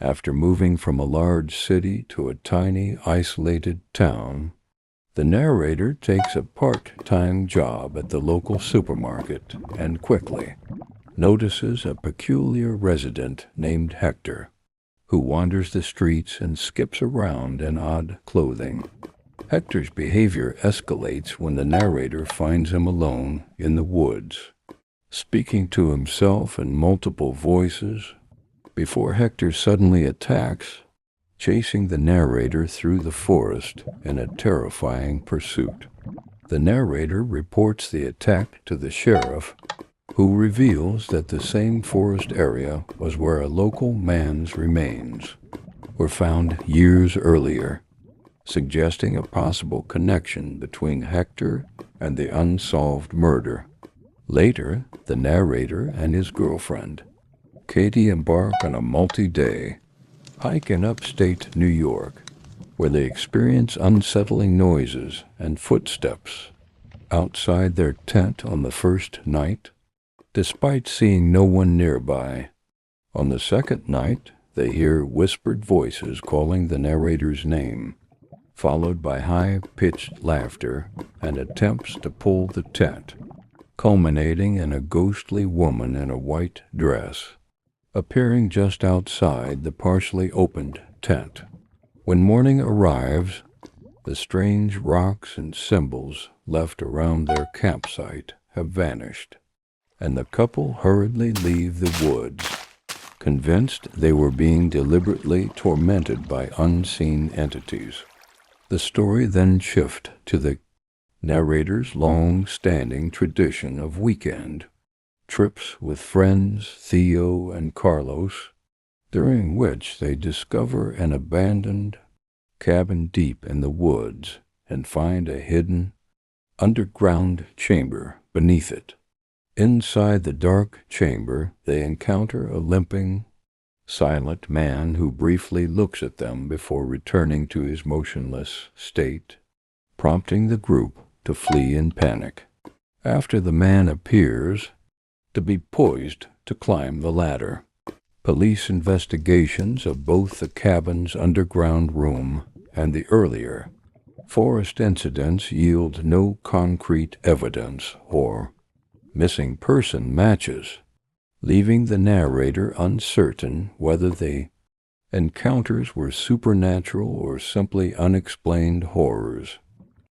After moving from a large city to a tiny, isolated town, the narrator takes a part-time job at the local supermarket and quickly notices a peculiar resident named Hector, who wanders the streets and skips around in odd clothing. Hector's behavior escalates when the narrator finds him alone in the woods, speaking to himself in multiple voices, before Hector suddenly attacks, chasing the narrator through the forest in a terrifying pursuit. The narrator reports the attack to the sheriff, who reveals that the same forest area was where a local man's remains were found years earlier, suggesting a possible connection between Hector and the unsolved murder. Later, the narrator and his girlfriend, Katie, embark on a multi-day hike in upstate New York, where they experience unsettling noises and footsteps outside their tent on the first night, despite seeing no one nearby. On the second night, they hear whispered voices calling the narrator's name, followed by high-pitched laughter and attempts to pull the tent, culminating in a ghostly woman in a white dress appearing just outside the partially opened tent. When morning arrives, the strange rocks and symbols left around their campsite have vanished, and the couple hurriedly leave the woods, convinced they were being deliberately tormented by unseen entities. The story then shifts to the narrator's long-standing tradition of weekend trips with friends Theo and Carlos, during which they discover an abandoned cabin deep in the woods and find a hidden underground chamber beneath it. Inside the dark chamber, they encounter a limping, silent man who briefly looks at them before returning to his motionless state, prompting the group to flee in panic. After the man appears to be poised to climb the ladder, police investigations of both the cabin's underground room and the earlier forest incidents yield no concrete evidence or missing person matches, leaving the narrator uncertain whether the encounters were supernatural or simply unexplained horrors.